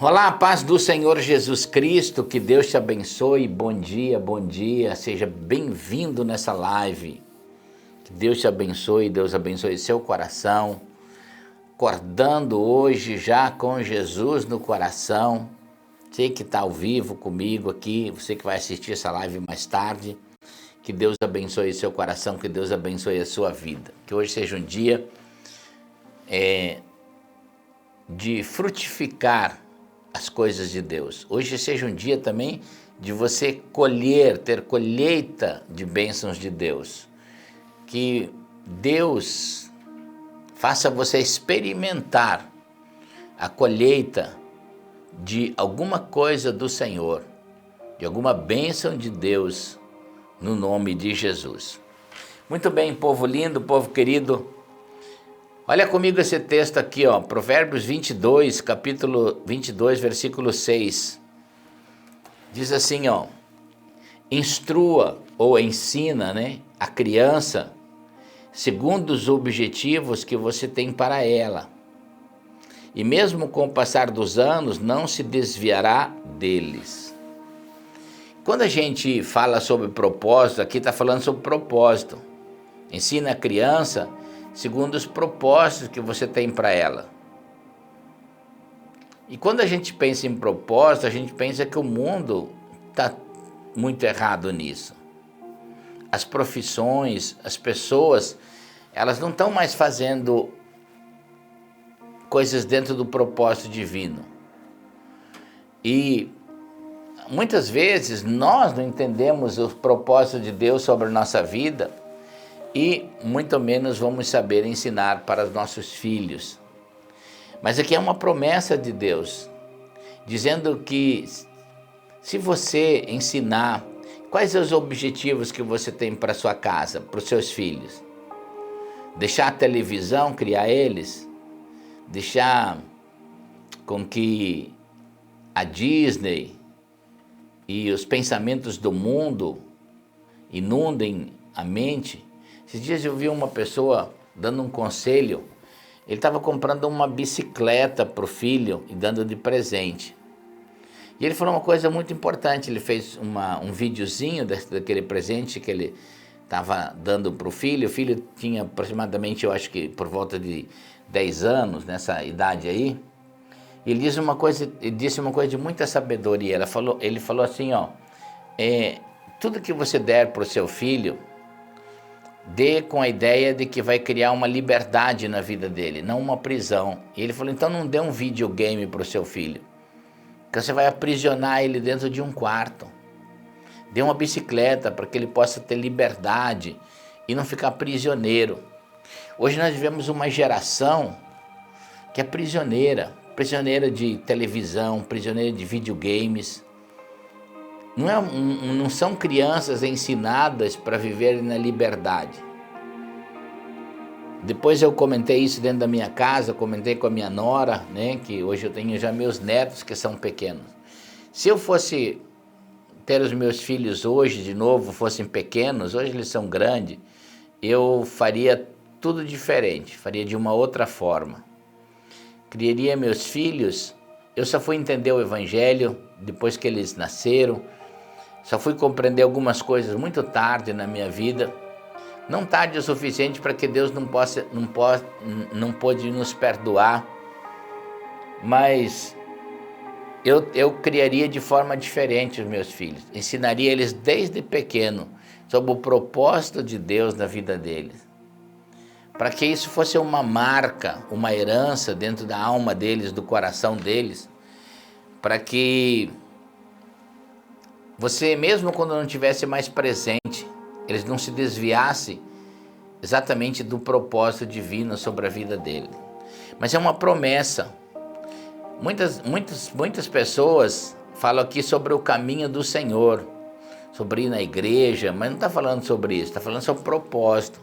Olá, paz do Senhor Jesus Cristo, que Deus te abençoe, bom dia, seja bem-vindo nessa live. Que Deus te abençoe, Deus abençoe seu coração, acordando hoje já com Jesus no coração. Você que está ao vivo comigo aqui, você que vai assistir essa live mais tarde, que Deus abençoe seu coração, que Deus abençoe a sua vida. Que hoje seja um dia de frutificar as coisas de Deus. Hoje seja um dia também de você colher, ter colheita de bênçãos de Deus. Que Deus faça você experimentar a colheita de alguma coisa do Senhor, de alguma bênção de Deus, no nome de Jesus. Muito bem, povo lindo, povo querido. Olha comigo esse texto aqui, ó, Provérbios 22, capítulo 22, versículo 6. Diz assim, ó: instrua ou ensina, a criança segundo os objetivos que você tem para ela. E mesmo com o passar dos anos, não se desviará deles. Quando a gente fala sobre propósito, aqui está falando sobre propósito. Ensina a criança segundo os propósitos que você tem para ela. E quando a gente pensa em propósito, a gente pensa que o mundo está muito errado nisso. As profissões, as pessoas, elas não estão mais fazendo coisas dentro do propósito divino. E muitas vezes nós não entendemos o propósito de Deus sobre a nossa vida, e muito menos vamos saber ensinar para os nossos filhos. Mas aqui é uma promessa de Deus, dizendo que se você ensinar, quais são os objetivos que você tem para sua casa, para os seus filhos? Deixar a televisão criar eles? Deixar com que a Disney e os pensamentos do mundo inundem a mente? Esses dias eu vi uma pessoa dando um conselho. Ele estava comprando uma bicicleta para o filho e dando de presente. E ele falou uma coisa muito importante. Ele fez um videozinho daquele presente que ele estava dando para o filho. O filho tinha aproximadamente, eu acho que por volta de 10 anos, nessa idade aí. E ele disse uma coisa de muita sabedoria. Ele falou assim, ó, tudo que você der para o seu filho, dê com a ideia de que vai criar uma liberdade na vida dele, não uma prisão. E ele falou, então não dê um videogame para o seu filho, porque você vai aprisionar ele dentro de um quarto. Dê uma bicicleta para que ele possa ter liberdade e não ficar prisioneiro. Hoje nós vivemos uma geração que é prisioneira de televisão, prisioneira de videogames. Não são crianças ensinadas para viverem na liberdade. Depois eu comentei isso dentro da minha casa, comentei com a minha nora, que hoje eu tenho já meus netos que são pequenos. Se eu fosse ter os meus filhos hoje de novo, fossem pequenos, hoje eles são grandes, eu faria tudo diferente, faria de uma outra forma. Criaria meus filhos, eu só fui entender o Evangelho depois que eles nasceram. Só fui compreender algumas coisas muito tarde na minha vida, não tarde o suficiente para que Deus não pôde nos perdoar, mas eu criaria de forma diferente os meus filhos, ensinaria eles desde pequeno sobre o propósito de Deus na vida deles, para que isso fosse uma marca, uma herança dentro da alma deles, do coração deles, para que você, mesmo quando não estivesse mais presente, eles não se desviassem exatamente do propósito divino sobre a vida dele. Mas é uma promessa. Muitas pessoas falam aqui sobre o caminho do Senhor, sobre ir na igreja, mas não está falando sobre isso, está falando sobre propósito.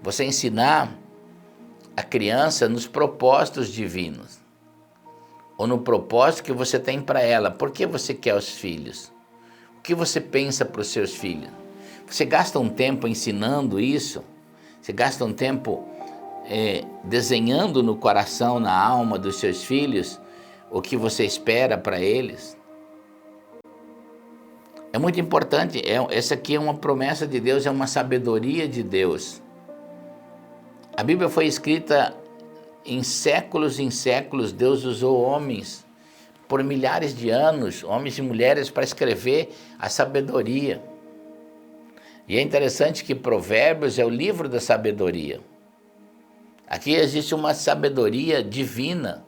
Você ensinar a criança nos propósitos divinos, ou no propósito que você tem para ela. Por que você quer os filhos? O que você pensa para os seus filhos? Você gasta um tempo ensinando isso? Você gasta um tempo desenhando no coração, na alma dos seus filhos o que você espera para eles. É muito importante, essa aqui é uma promessa de Deus, é uma sabedoria de Deus. A Bíblia foi escrita em séculos, Deus usou homens por milhares de anos, homens e mulheres, para escrever a sabedoria. E é interessante que Provérbios é o livro da sabedoria. Aqui existe uma sabedoria divina.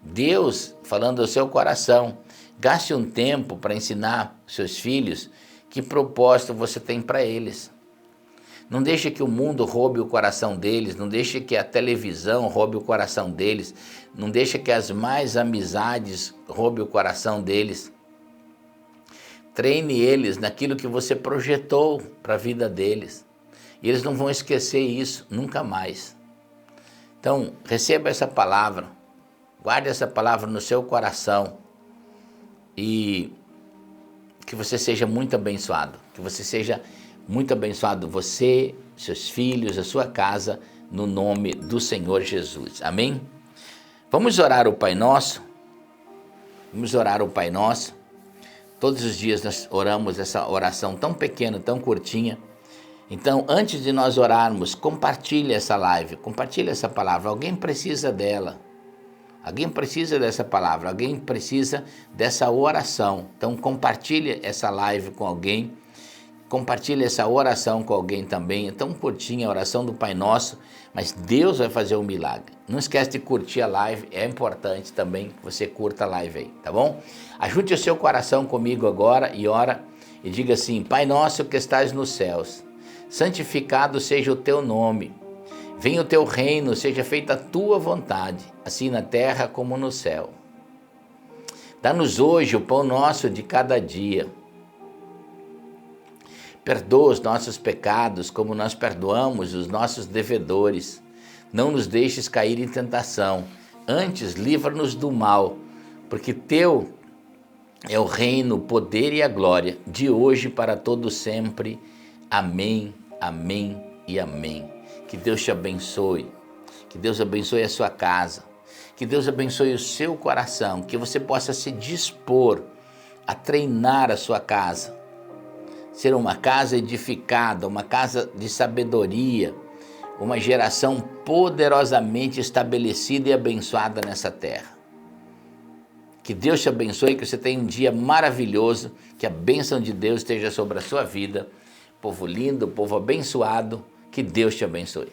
Deus falando ao seu coração. Gaste um tempo para ensinar seus filhos que propósito você tem para eles. Não deixe que o mundo roube o coração deles, não deixe que a televisão roube o coração deles, não deixe que as más amizades roube o coração deles. Treine eles naquilo que você projetou para a vida deles. E eles não vão esquecer isso nunca mais. Então, receba essa palavra, guarde essa palavra no seu coração e que você seja muito abençoado, você, seus filhos, a sua casa, no nome do Senhor Jesus. Amém? Vamos orar o Pai Nosso? Todos os dias nós oramos essa oração tão pequena, tão curtinha. Então, antes de nós orarmos, compartilhe essa live, compartilhe essa palavra. Alguém precisa dela. Alguém precisa dessa palavra, alguém precisa dessa oração. Então, compartilhe essa live com alguém. Compartilhe essa oração com alguém também. É tão curtinha a oração do Pai Nosso, mas Deus vai fazer um milagre. Não esquece de curtir a live, é importante também que você curta a live aí, tá bom? Ajude o seu coração comigo agora e ora e diga assim: Pai Nosso que estás nos céus, santificado seja o teu nome. Venha o teu reino, seja feita a tua vontade, assim na terra como no céu. Dá-nos hoje o pão nosso de cada dia. Perdoa os nossos pecados, como nós perdoamos os nossos devedores. Não nos deixes cair em tentação, antes livra-nos do mal, porque teu é o reino, o poder e a glória, de hoje para todo sempre. Amém, amém e amém. Que Deus te abençoe, que Deus abençoe a sua casa, que Deus abençoe o seu coração, que você possa se dispor a treinar a sua casa, ser uma casa edificada, uma casa de sabedoria, uma geração poderosamente estabelecida e abençoada nessa terra. Que Deus te abençoe, que você tenha um dia maravilhoso, que a bênção de Deus esteja sobre a sua vida. Povo lindo, povo abençoado, que Deus te abençoe.